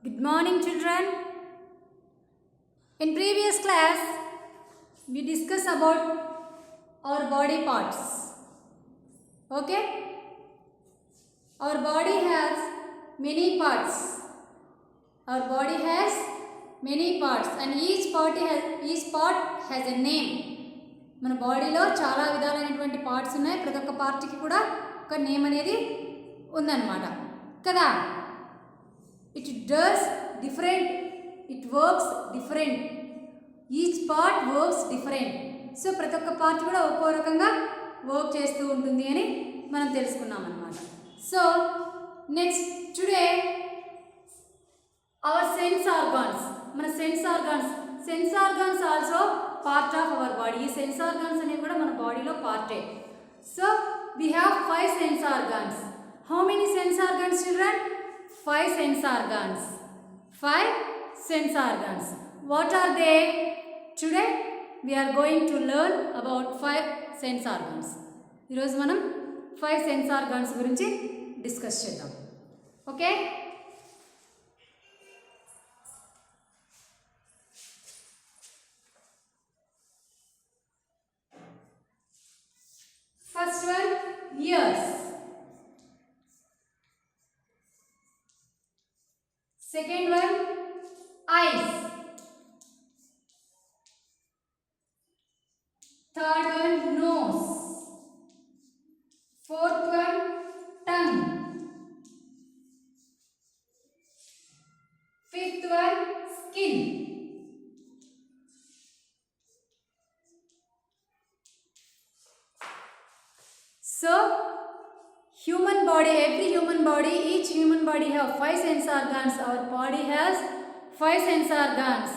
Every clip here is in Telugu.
Good morning, children. In previous class, we discussed about our body parts. Okay? Our body has many parts. Our body has many parts, and each part has a name. మన బాడీలో చాలా విధాలైనటువంటి పార్ట్స్ ఉన్నాయి. ప్రతి ఒక్క పార్ట్కి కూడా ఒక నేమ్ అనేది ఉందన్నమాట కదా. It does different, it works different, each part works different. So ప్రతి ఒక్క పార్ట్ కూడా ఒక్కో రకంగా వర్క్ చేస్తూ ఉంటుంది అని మనం తెలుసుకున్నాం అన్నమాట. So next today our sense organs, మన sense organs also part of our body. ఈ సెన్స్ ఆర్గాన్స్ అనేవి కూడా మన బాడీలో పార్టే. So we have 5 sense organs. How many sense organs children? 5 sense organs. 5 sense organs. What are they? Today we are going to learn about 5 sense organs. ఈరోజు మనం 5 sense organs గురించి డిస్కస్ చేద్దాం. Okay? First one ears. Second one, eyes. Third one, nose. Fourth one, tongue. Fifth one, skin. So human body, every human body, each human body have 5 sense organs. Our body has 5 sense organs.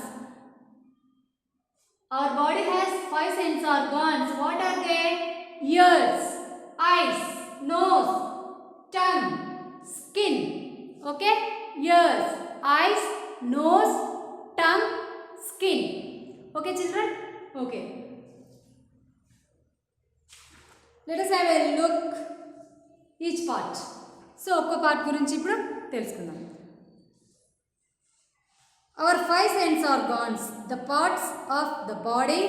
Our body has 5 sense organs. What are they? Ears, eyes, nose, tongue, skin. Okay? Ears, eyes, nose, tongue, skin. Okay, children? Okay. Let us have a look each part. So ఒక్కో పార్ట్ గురించి ఇప్పుడు తెలుసుకుందాం. Our 5 sense organs, the parts of the body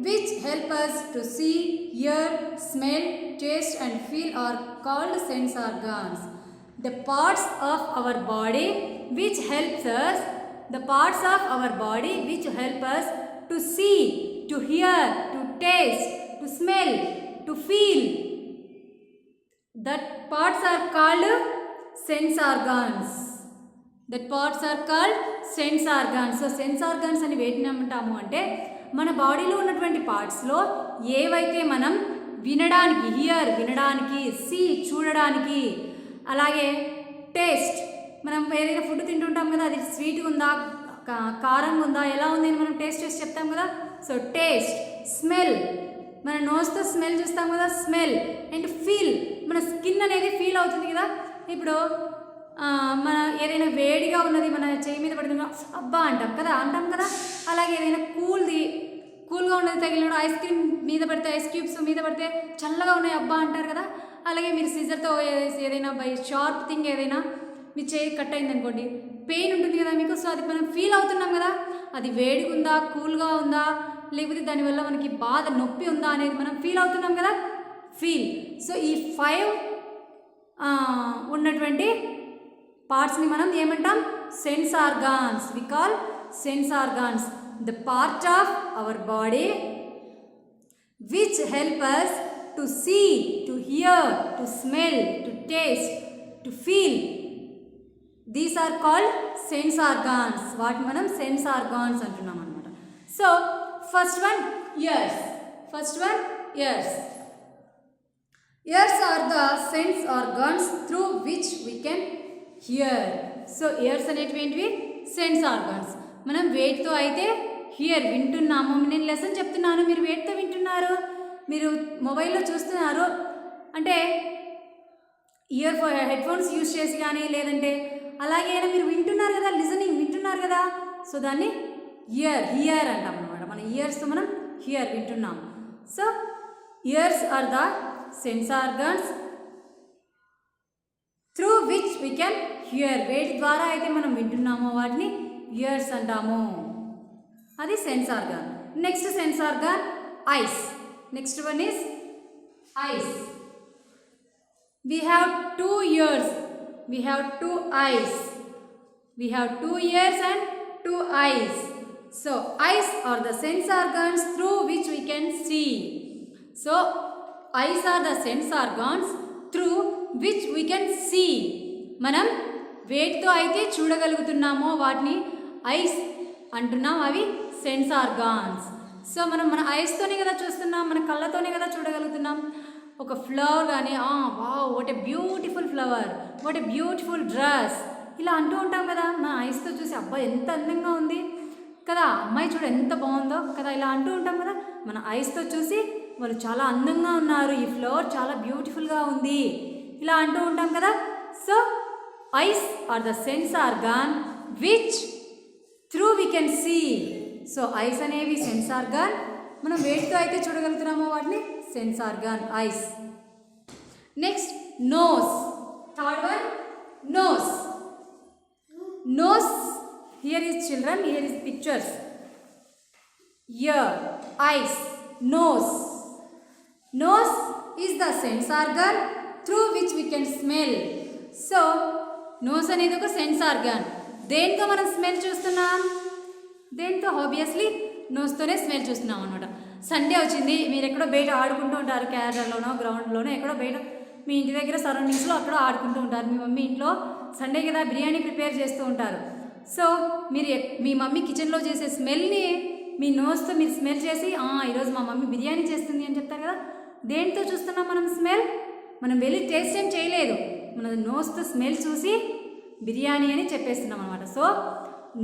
which help us to see, hear, smell, taste and feel are called sense organs. The parts of our body which helps us, the parts of our body which help us to see, to hear, to taste, to smell, to feel, that parts are called sense organs. That parts are called sense organs. So sense organs అని వేటిని అంటాము అంటే మన బాడీలో ఉన్నటువంటి పార్ట్స్లో ఏవైతే మనం వినడానికి, హియర్ వినడానికి, సీ చూడడానికి, అలాగే టేస్ట్, మనం ఏదైనా ఫుడ్ తింటుంటాం కదా, అది స్వీట్గా ఉందా, కారంగా ఉందా, ఎలా ఉంది అని మనం టేస్ట్ చేసి చెప్తాం కదా. సో టేస్ట్, స్మెల్, మన నోస్తో స్మెల్ చూస్తాం కదా, స్మెల్, అండ్ ఫీల్, మన స్కిన్ అనేది ఫీల్ అవుతుంది కదా. ఇప్పుడు మన ఏదైనా వేడిగా ఉన్నది మన చేయి మీద పడుతుంది అబ్బా అంటాం కదా. అలాగే ఏదైనా కూల్గా ఉన్నది తగిలినప్పుడు ఐస్ క్రీమ్ మీద పడితే, ఐస్ క్యూబ్స్ మీద పడితే చల్లగా ఉన్నాయి అబ్బా అంటారు కదా. అలాగే మీరు సిజర్తో ఏదైనా బై షార్ప్ థింగ్ ఏదైనా మీ చేయి కట్ అయింది అనుకోండి, పెయిన్ ఉంటుంది కదా మీకు. సో అది మనం ఫీల్ అవుతున్నాం కదా, అది వేడిగా ఉందా, కూల్గా ఉందా, లేకపోతే దానివల్ల మనకి బాధ, నొప్పి ఉందా అనేది మనం ఫీల్ అవుతున్నాం కదా, ఫీల్. సో ఈ 5 ఉన్నటువంటి పార్ట్స్ని మనం ఏమంటాం? Sense organs. We call sense organs the part of our body which help us to see, to hear, to smell, to taste, to feel. These are called sense organs. వాటిని మనం సెన్స్ ఆర్గాన్స్ అంటున్నాం అనమాట. So first one ears. Ears are the sense organs through which we can hear. So ears అనేటివి సెన్స్ ఆర్గాన్స్. మనం వేటితో అయితే హియర్ వింటున్నాము. నేను లెసన్ చెప్తున్నాను, మీరు వేటితో వింటున్నారు? మీరు మొబైల్లో చూస్తున్నారు అంటే హెడ్ఫోన్స్ యూజ్ చేసి కానీ, లేదంటే అలాగే మీరు వింటున్నారు కదా, లిజనింగ్ వింటున్నారు కదా. సో దాన్ని హియర్ అంటాం అనమాట. మన ఇయర్స్తో మనం హియర్ వింటున్నాం. So years or the sense organs through which we can hear. వేటి ద్వారా అయితే మనం వింటున్నామో వాటిని ఇయర్స్ అంటాము. అది sense organ. Next sense organ eyes. Next one is eyes. We have 2 ears. We have 2 eyes. We have 2 ears and 2 eyes. So eyes are the sense organs through which we can see. So eyes are the sense organs through which we can see. మనం వేటితో అయితే చూడగలుగుతున్నామో వాటిని ఐస్ అంటున్నాం. అవి సెన్స్ ఆర్గాన్స్. సో మనం మన ఐస్తోనే కదా చూస్తున్నాం, మన కళ్ళతోనే కదా చూడగలుగుతున్నాం. ఒక ఫ్లవర్ కానీ wow what a beautiful flower, what a beautiful dress ఇలా అంటూ ఉంటాం కదా. మన ఐస్తో చూసి అబ్బాయి ఎంత అందంగా ఉంది కదా, అమ్మాయి చూడ ఎంత బాగుందో కదా, ఇలా అంటూ ఉంటాం కదా. మన ఐస్తో చూసి వాళ్ళు చాలా అందంగా ఉన్నారు, ఈ ఫ్లవర్ చాలా బ్యూటిఫుల్గా ఉంది ఇలా అంటూ ఉంటాం కదా. So eyes are the sense organ which through we can see. So eyes అనేవి సెన్స్ ఆర్గాన్. మనం వేటితో అయితే చూడగలుగుతున్నామో వాటిని sense organ eyes. Next nose. Third one nose. Nose, here is children, here is pictures. Ear, eyes, nose. Nose is the sense organ through which we can smell. So nose అనేది ఒక సెన్స్ ఆర్గాన్. దేంతో మనం స్మెల్ చూస్తున్నాం? దేంతో? ఆబ్వియస్లీ నోస్తోనే స్మెల్ చూస్తున్నాం అనమాట. సండే వచ్చింది, మీరు ఎక్కడో బయట ఆడుకుంటూ ఉంటారు, క్యారల్లోనో గ్రౌండ్లోనో ఎక్కడో బయట మీ ఇంటి దగ్గర సరౌండింగ్స్లో అక్కడ ఆడుకుంటూ ఉంటారు. మీ మమ్మీ ఇంట్లో సండే కదా బిర్యానీ ప్రిపేర్ చేస్తూ ఉంటారు. సో మీరు మీ మమ్మీ కిచెన్లో చేసే స్మెల్ని మీ నోస్తో మీరు స్మెల్ చేసి ఈరోజు మా మమ్మీ బిర్యానీ చేస్తుంది అని చెప్తారు కదా. దేంతో చూస్తున్నాం మనం స్మెల్? మనం వెళ్ళి టేస్ట్ ఏం చేయలేదు, మన నోస్తో స్మెల్ చూసి బిర్యానీ అని చెప్పేస్తున్నాం అనమాట. So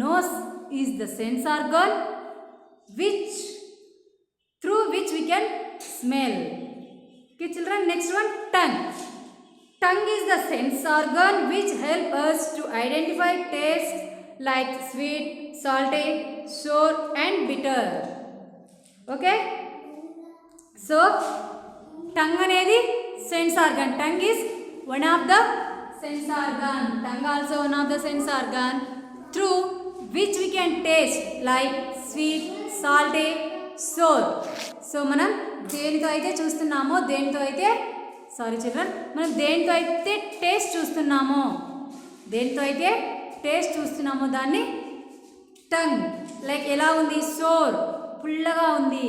nose is the sense organ which through which we can smell. Okay children, next one tongue. Tongue is the sense organ which help us to identify taste like sweet, salty, sour and bitter. Okay, so tongue అనేది sense organ. Tongue is one of the sense organ. Tongue also one of the sense organ through which we can taste like sweet, salty, sour. So మనం దేనితో అయితే చూస్తున్నామో, దేనితో అయితే మనం దేనితో అయితే టేస్ట్ చూస్తున్నామో దాన్ని టంగ్. లైక్ ఎలా ఉంది? సోర్, పుల్లగా ఉంది,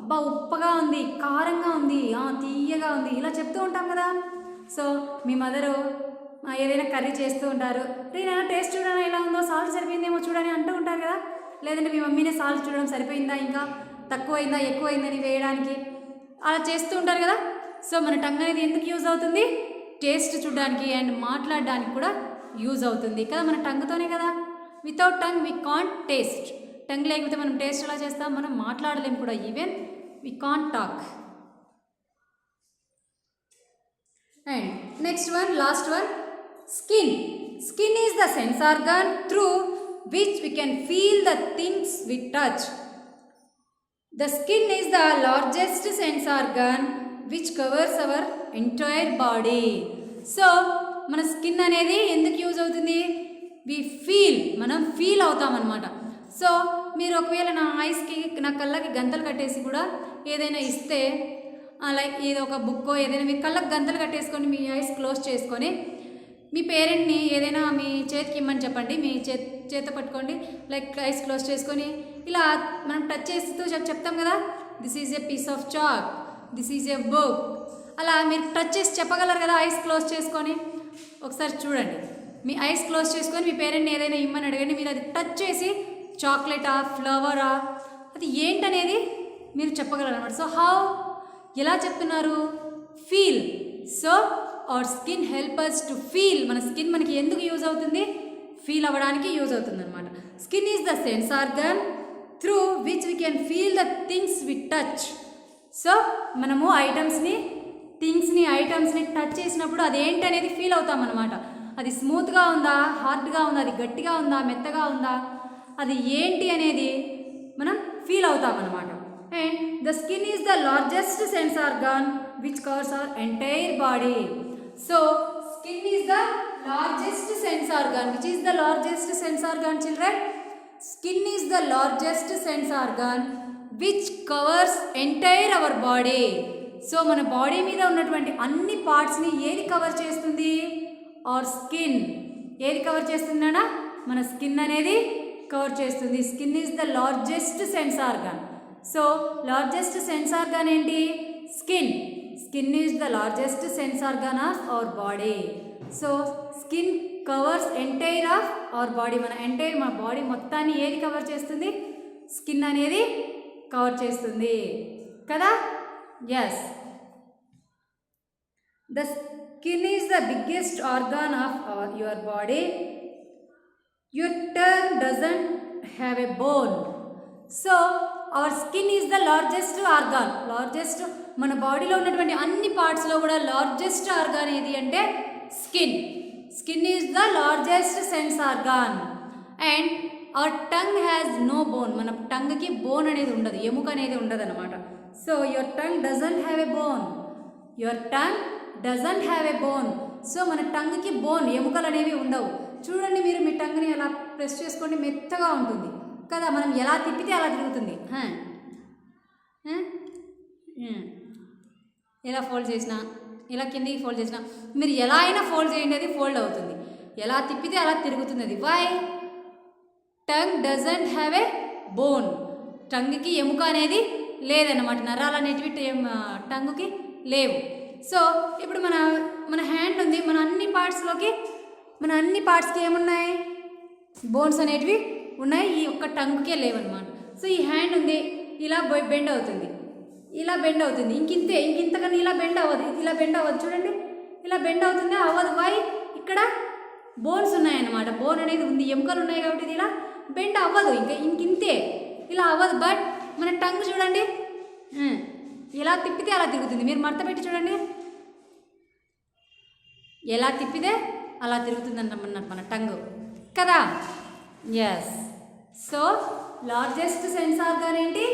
అబ్బా ఉప్పగా ఉంది, కారంగా ఉంది, తీయగా ఉంది ఇలా చెప్తూ ఉంటాం కదా. సో మీ మదరు ఏదైనా కర్రీ చేస్తూ ఉంటారు, నేను టేస్ట్ చూడని ఎలా ఉందో, సాల్ట్ సరిపోయిందేమో చూడని అంటూ ఉంటారు కదా. లేదంటే మీ మమ్మీనే సాల్ట్ చూడడం సరిపోయిందా, ఇంకా తక్కువైందా, ఎక్కువైందని వేయడానికి అలా చేస్తూ ఉంటారు కదా. సో మన టంగ్ అనేది ఎందుకు యూజ్ అవుతుంది? టేస్ట్ చూడడానికి అండ్ మాట్లాడడానికి కూడా యూజ్ అవుతుంది కదా. మన టంగ్తోనే కదా. Without tongue we can't taste. Tongue లేకపోతే మనం టేస్ట్ ఎలా చేస్తాం? మనం మాట్లాడలేము కూడా. Even we can't talk. And next one, last one, skin. Skin is the sense organ through which we can feel the things we touch. The skin is the largest sense organ which covers our entire body. So మన స్కిన్ అనేది ఎందుకు యూజ్ అవుతుంది? మనం ఫీల్ అవుతాం అనమాట. సో మీరు ఒకవేళ నా కళ్ళకి గంతలు కట్టేసి కూడా ఏదైనా ఇస్తే, లైక్ ఏదో ఒక బుక్కో ఏదైనా మీ కళ్ళకి గంతలు కట్టేసుకొని మీ ఐస్ క్లోజ్ చేసుకొని మీ పేరెంట్ని ఏదైనా మీ చేతికి ఇమ్మని చెప్పండి, మీ చేత పట్టుకోండి, లైక్ ఐస్ క్లోజ్ చేసుకొని ఇలా మనం టచ్ చేస్తూ చెప్తాం కదా, this is a piece of chalk, this is a book. అలా మీరు టచ్ చేసి చెప్పగలరు కదా ఐస్ క్లోజ్ చేసుకొని. ఒకసారి చూడండి, మీ ఐస్ క్లోజ్ చేసుకొని మీ పేరెంట్ని ఏదైనా ఇమ్మని అడగండి, మీరు అది టచ్ చేసి చాక్లెటా, ఫ్లవరా, అది ఏంటనేది మీరు చెప్పగలరు అనమాట. సో ఎలా చెప్తున్నారు? Feel. So our skin help us to feel. మన స్కిన్ మనకి ఎందుకు యూజ్ అవుతుంది? ఫీల్ అవ్వడానికి యూజ్ అవుతుంది అనమాట. Skin is the sense organ through which we can feel the things we touch. So మనము ఐటమ్స్ని టచ్ చేసినప్పుడు అది ఏంటి అనేది ఫీల్ అవుతాం అనమాట. అది స్మూత్గా ఉందా, హార్డ్గా ఉందా, అది గట్టిగా ఉందా, మెత్తగా ఉందా, అది ఏంటి అనేది మనం ఫీల్ అవుతాం అనమాట. And the skin is the largest sense organ which covers our entire body. So skin is the largest sense organ. Which is the largest sense organ, children? Skin is the largest sense organ which covers entire our body. So మన బాడీ మీద ఉన్నటువంటి అన్ని పార్ట్స్ని ఏది కవర్ చేస్తుంది? Our skin. ఏది కవర్ చేస్తుందనా? మన స్కిన్ అనేది కవర్ చేస్తుంది. Skin is the largest sense organ. So largest sense organ ఏంటి? Skin. Skin is the largest sense organ of our body. So skin covers entire of our body. మన బాడీ మొత్తాన్ని ఏది కవర్ చేస్తుంది? స్కిన్ అనేది కవర్ చేస్తుంది కదా. Yes, the skin is the biggest organ of your body. Your tongue doesn't have a bone. So our skin is the largest organ. Largest మన బాడీలో ఉన్నటువంటి అన్ని పార్ట్స్లో కూడా లార్జెస్ట్ ఆర్గాన్ ఏది అంటే skin. Skin is the largest sense organ. And our tongue has no bone. మన టంగ్కి బోన్ అనేది ఉండదు, ఎముక అనేది ఉండదు అనమాట. So your tongue doesn't have a bone. Your tongue doesn't have a bone. So మన టంగ్కి బోన్, ఎముకలు అనేవి ఉండవు. చూడండి, మీరు మీ టంగ్ని ఎలా ప్రెస్ చేసుకోండి, మెత్తగా ఉంటుంది కదా. మనం ఎలా తిప్పితే అలా తిరుగుతుంది. ఎలా ఫోల్డ్ చేసినా, ఇలా కిందికి ఫోల్డ్ చేసినా, మీరు ఎలా అయినా ఫోల్డ్ చేయండి, అది ఫోల్డ్ అవుతుంది. ఎలా తిప్పితే అలా తిరుగుతుంది అది. Why? Tongue doesn't have a bone. టంగ్కి ఎముక అనేది లేదన్నమాట. నరాలు అనేటివి టంగుకి లేవు. సో ఇప్పుడు మన హ్యాండ్ ఉంది. మన అన్ని పార్ట్స్కి ఏమున్నాయి? బోన్స్ అనేటివి ఉన్నాయి. ఈ ఒక్క టంగుకే లేవన్నమాట. సో ఈ హ్యాండ్ ఉంది, ఇలా బెండ్ అవుతుంది, ఇలా బెండ్ అవుతుంది. ఇంకింతకన్నా ఇలా బెండ్ అవ్వదు. ఇలా బెండ్ అవ్వదు. చూడండి, ఇలా బెండ్ అవుతుంది, అవ్వదు. వై? ఇక్కడ బోన్స్ ఉన్నాయన్నమాట. బోన్ అనేది ఉంది, ఎముకలు ఉన్నాయి కాబట్టి ఇది ఇలా బెండ్ అవ్వదు. ఇంకింతే, ఇలా అవ్వదు. బట్ మన టంగ్ చూడండి, ఎలా తిప్పితే అలా తిరుగుతుంది. మీరు మడత పెట్టి చూడండి, ఎలా తిప్పితే అలా తిరుగుతుంది అన్నమాట మన టంగ్ కదా. Yes, so largest sense organ ఏంటి?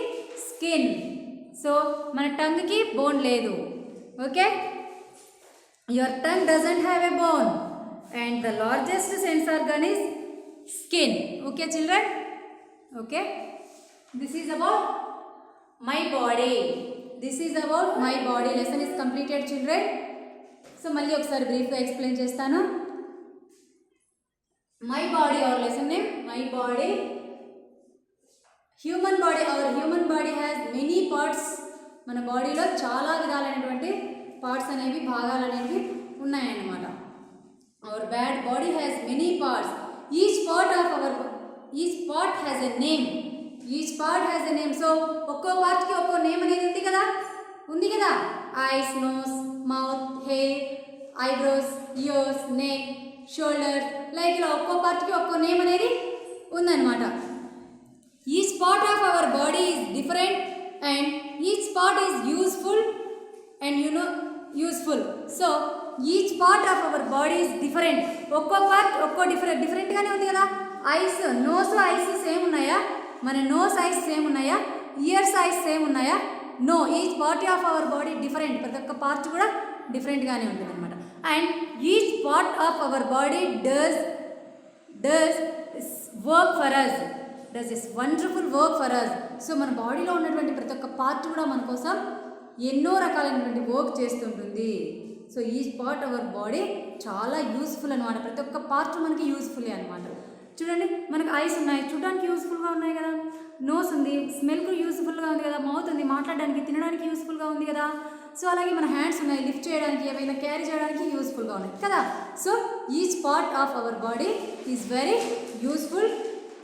స్కిన్. సో మన టంగ్కి బోన్ లేదు. Okay, your tongue doesn't have a bone and the largest sense organ is skin. Okay children, okay, this is about my body. This is about my body. Lesson is completed children. So malli okkasari brief ga explain chestanu. My body, our lesson name, my body. Human body, our human body has many parts. మన బాడీలో చాలా విధాలైనటువంటి పార్ట్స్ అనేవి, భాగాలు అనేవి ఉన్నాయన్నమాట. Our body has many parts. Each part has a name. Each part has a name. So ఒక్కో పార్ట్కి ఒక్కో నేమ్ అనేది ఉంది కదా. Eyes, nose, mouth, hair, eyebrows, ears, neck, shoulder, like ఇలా ఒక్కో పార్ట్కి ఒక్కో నేమ్ అనేది ఉందన్నమాట. Each part of our body is different and each part is useful and useful. So each part of our body is different. ఒక్కో పార్ట్ ఒక్కో డిఫరెంట్గానే ఉంది కదా. ఐస్, నోస్, ఐస్ సేమ్ ఉన్నాయా? మన నోస్, ఐస్ సేమ్ ఉన్నాయా? ఇయర్స్, ఐస్ సేమ్ ఉన్నాయా? No. Each part of our body different. ప్రతి ఒక్క పార్ట్ కూడా డిఫరెంట్గానే ఉంటుంది అనమాట. And each part of our body does work for us. Does is wonderful work for us. So మన బాడీలో ఉన్నటువంటి ప్రతి ఒక్క పార్ట్ కూడా మన కోసం ఎన్నో రకాలైనటువంటి వర్క్ చేస్తుంటుంది. సో ఈ పార్ట్ అవర్ బాడీ చాలా యూస్ఫుల్ అనమాట. ప్రతి ఒక్క పార్ట్ మనకి యూస్ఫుల్లే అనమాట. చూడండి, మనకు ఐస్ ఉన్నాయి, చూడడానికి యూస్ఫుల్గా ఉన్నాయి కదా. నోస్ ఉంది, స్మెల్కు యూస్ఫుల్గా ఉంది కదా. మౌత్ ఉంది, మాట్లాడడానికి, తినడానికి యూస్ఫుల్గా ఉంది కదా. సో అలాగే మన హ్యాండ్స్ ఉన్నాయి, లిఫ్ట్ చేయడానికి, ఏమైనా క్యారీ చేయడానికి యూస్ఫుల్గా ఉన్నాయి కదా. So each part of our body is very useful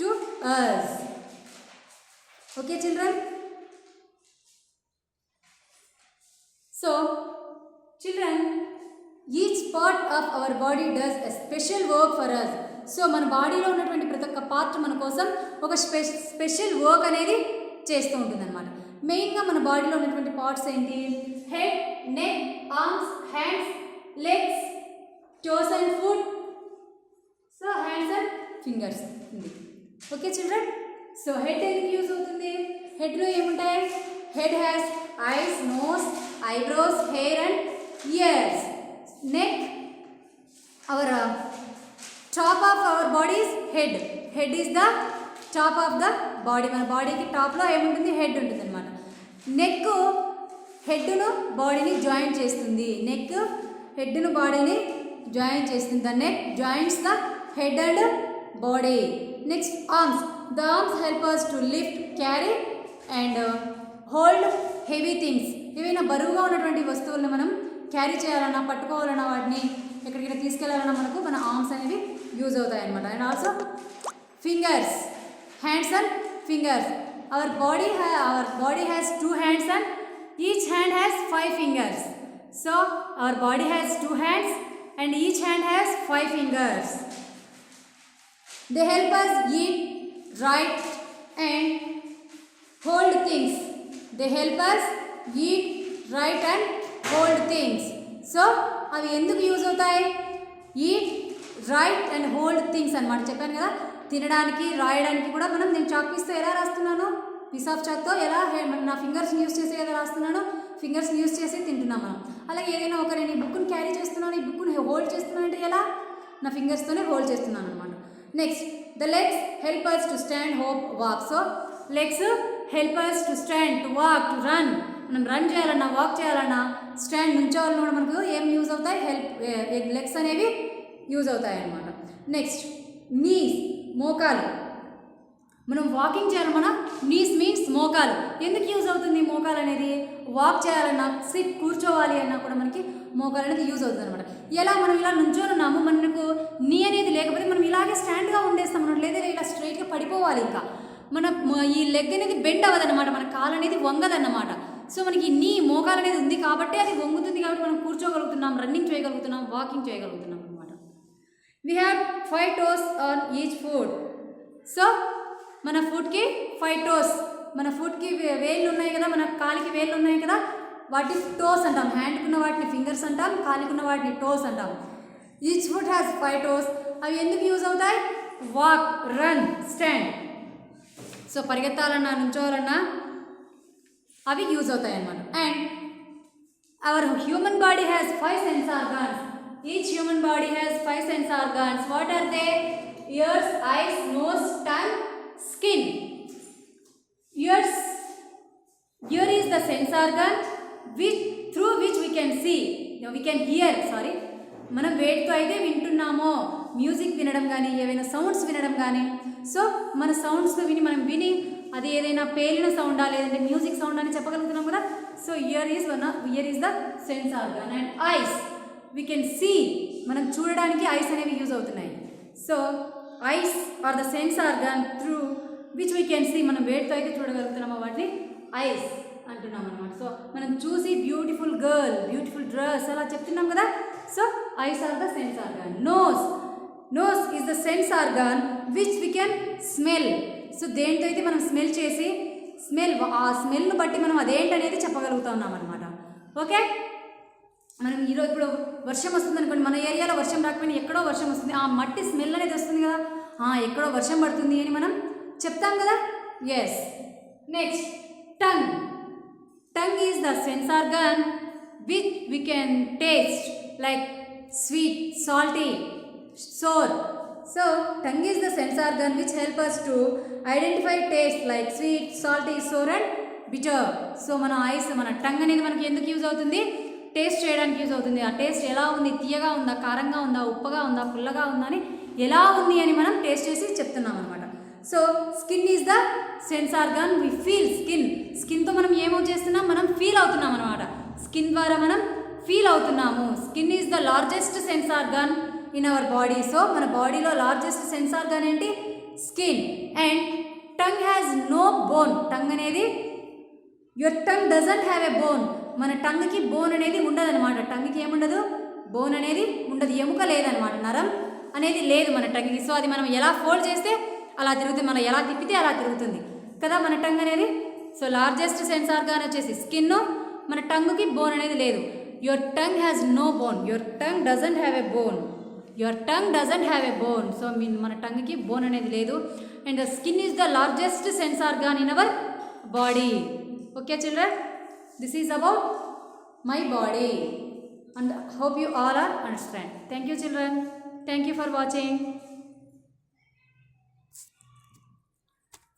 to us. Okay children? So children, each part of our body does a special work for us. So మన బాడీలో ఉన్నటువంటి ప్రతి ఒక్క పార్ట్ మన కోసం ఒక స్పెషల్ వర్క్ అనేది చేస్తూ ఉంటుంది అనమాట. మెయిన్గా మన బాడీలో ఉన్నటువంటి పార్ట్స్ ఏంటి? Head, neck, arms, hands, legs, toes and foot. So hands and fingers ఉంది. Okay children? సో హెడ్ ఎందుకు యూజ్ అవుతుంది? హెడ్లో ఏముంటాయి? Head has eyes, nose, eyebrows, hair and ears. Neck our top of our body is head. Head is the top of the body. మన బాడీకి టాప్లో ఏముంటుంది, హెడ్ ఉంటుంది అనమాట. నెక్ హెడ్ను బాడీని జాయింట్ చేస్తుంది. నెక్ హెడ్ను బాడీని జాయింట్ చేస్తుంది. The neck joints the head and body. Next arms. The arms help us to lift, carry and hold heavy things. ఏవైనా బరువుగా ఉన్నటువంటి వస్తువులను మనం క్యారీ చేయాలన్నా, పట్టుకోవాలన్నా, వాటిని ఎక్కడికైనా తీసుకెళ్లాలన్నా మనకు మన ఆర్మ్స్ అనేవి యూజ్ అవుతాయి అనమాట. And also fingers, hands and fingers. our body has 2 hands and each hand has 5 fingers. So our body has 2 hands and each hand has 5 fingers. They help us eat, write and hold things. They help us eat, write and hold things. So అవి ఎందుకు యూజ్ అవుతాయి? Eat, right and hold things అనమాట. చెప్పాను కదా, తినడానికి, రాయడానికి కూడా మనం, నేను చాక్ పీస్తో ఎలా రాస్తున్నాను, పీస్ ఆఫ్ చాక్తో ఎలా నా ఫింగర్స్ని యూజ్ చేసి ఎలా రాస్తున్నాను, ఫింగర్స్ని యూజ్ చేసి తింటున్నాం మనం. అలాగే ఏదైనా ఒక నేను ఈ బుక్ని క్యారీ చేస్తున్నాను, ఈ బుక్ని హోల్డ్ చేస్తున్నాను అంటే ఎలా, నా ఫింగర్స్తోనే హోల్డ్ చేస్తున్నాను అనమాట. Next, the legs help us to stand, hop, walk. So legs help us to stand, to walk, to run. మనం రన్ చేయాలన్నా, వాక్ చేయాలన్నా, స్టాండ్ నుంచోవాలన్నా కూడా మనకు ఏం యూజ్ అవుతాయి, లెగ్స్ అనేవి యూజ్ అవుతాయి అన్నమాట. నెక్స్ట్, నీస్, మోకాలు. మనం వాకింగ్ చేయాలి, మన నీస్ మీన్స్ మోకాలు. ఎందుకు యూజ్ అవుతుంది మోకాలు అనేది? వాక్ చేయాలన్నా, కూర్చోవాలి అన్నా కూడా మనకి మోకాలు అనేది యూజ్ అవుతుంది అనమాట. ఎలా మనం ఇలా నుంచోనున్నాము, మనకు నీ అనేది లేకపోతే మనం ఇలాగే స్టాండ్గా ఉండేస్తాం మనం, లేదా ఇలా స్ట్రైట్గా పడిపోవాలి. ఇంకా మన ఈ లెగ్ అనేది బెండ్ అవ్వదన్నమాట, మన కాలు అనేది వంగదన్నమాట. సో మనకి నీ మోకాలు అనేది ఉంది కాబట్టి అది వంగుతుంది, కాబట్టి మనం కూర్చోగలుగుతున్నాం, రన్నింగ్ చేయగలుగుతున్నాం, వాకింగ్ చేయగలుగుతున్నాం అనమాట. We have 5 toes on each foot. So మన ఫుట్కి 5 toes, మన ఫుట్కి వేళ్ళు ఉన్నాయి కదా, మన కాలికి వేళ్ళు ఉన్నాయి కదా, వాటి టోస్ అంటాం. హ్యాండ్కి ఉన్న వాటిని ఫింగర్స్ అంటాం, కాలికి ఉన్న వాటిని టోస్ అంటాం. Each foot has 5 toes. అవి ఎందుకు యూజ్ అవుతాయి? Walk, run, stand. సో పరిగెత్తాలన్నా, నుంచోవాలన్నా అవి యూజ్ అవుతాయి అన్నమాట. And our human body has 5 sense organs. Each human body has 5 sense organs. What are they? Ears, eyes, nose, tongue, skin. Ear is the sense organ through which we can see, we can hear. మనం వేటితో అయితే వింటున్నామో, మ్యూజిక్ వినడం కానీ, ఏవైనా సౌండ్స్ వినడం కానీ, సో మన సౌండ్స్తో మనం విని అది ఏదైనా పేలిన సౌండా లేదంటే మ్యూజిక్ సౌండ్ అని చెప్పగలుగుతున్నాం కదా. So ear is the sense organ. And eyes, we can see, మనం చూడడానికి ఐస్ అనేవి యూజ్ అవుతున్నాయి. So eyes are the sense organ through which we can see, మనం వేటితో అయితే చూడగలుగుతున్నామో వాటిని ఐస్ అంటున్నాం అనమాట. సో మనం చూసి బ్యూటిఫుల్ గర్ల్, బ్యూటిఫుల్ డ్రెస్ అలా చెప్తున్నాం కదా. So eyes are the sense organ. Nose is the sense organ which we can smell. So దేంతో అయితే మనం స్మెల్ చేసి ఆ స్మెల్ను బట్టి మనం అదేంటనేది చెప్పగలుగుతూ ఉన్నాం అనమాట. ఓకే, మనం ఈరోజు ఇప్పుడు వర్షం వస్తుంది అనుకోండి, మన ఏరియాలో వర్షం రాకపోయినా ఎక్కడో వర్షం వస్తుంది, ఆ మట్టి స్మెల్ అనేది వస్తుంది కదా, ఎక్కడో వర్షం పడుతుంది అని మనం చెప్తాం కదా. Yes. Next, tongue is the sense organ which we can taste like sweet, salty, sour. So tongue is the sense organ which help us to identify taste like sweet, salty, sour and bitter. So మన ఐస్, మన టంగ్ అనేది మనకి ఎందుకు యూజ్ అవుతుంది? టేస్ట్ చేయడానికి యూజ్ అవుతుంది. ఆ టేస్ట్ ఎలా ఉంది, తీయగా ఉందా, కారంగా ఉందా, ఉప్పగా ఉందా, పుల్లగా ఉందా అని ఎలా ఉంది అని మనం టేస్ట్ చేసి చెప్తున్నాం అనమాట. So skin is the sense organ. We feel స్కిన్తో మనం ఏమో చేస్తున్నాం, మనం ఫీల్ అవుతున్నాం అనమాట. స్కిన్ ద్వారా మనం ఫీల్ అవుతున్నాము. Skin is the largest sense organ in our body. So మన బాడీలో లార్జెస్ట్ సెన్స్ ఆర్గాన్ ఏంటి? Skin. And tongue has no bone. Tongue అనేది, your tongue doesn't have a bone. మన టంగ్కి బోన్ అనేది ఉండదన్నమాట. టంగ్కి ఏముండదు? బోన్ అనేది ఉండదు, ఎముక లేదనమాట, నరం అనేది లేదు మన టంగ్కి. సో అది మనం ఎలా ఫోల్డ్ చేస్తే అలా తిరుగుతుంది, మనం ఎలా తిప్పితే అలా తిరుగుతుంది కదా మన టంగ్ అనేది. సో లార్జెస్ట్ సెన్స్ ఆర్గాన్ వచ్చేసి స్కిన్. మన టంగ్కి బోన్ అనేది లేదు. Your tongue has no bone. Your tongue doesn't have a bone. Your tongue doesn't have a bone. So మన టంగ్కి బోన్ అనేది లేదు. And the skin is the largest sense organ in our body. Okay children, this is about my body and hope you all are understand. Thank you children. Thank you for watching.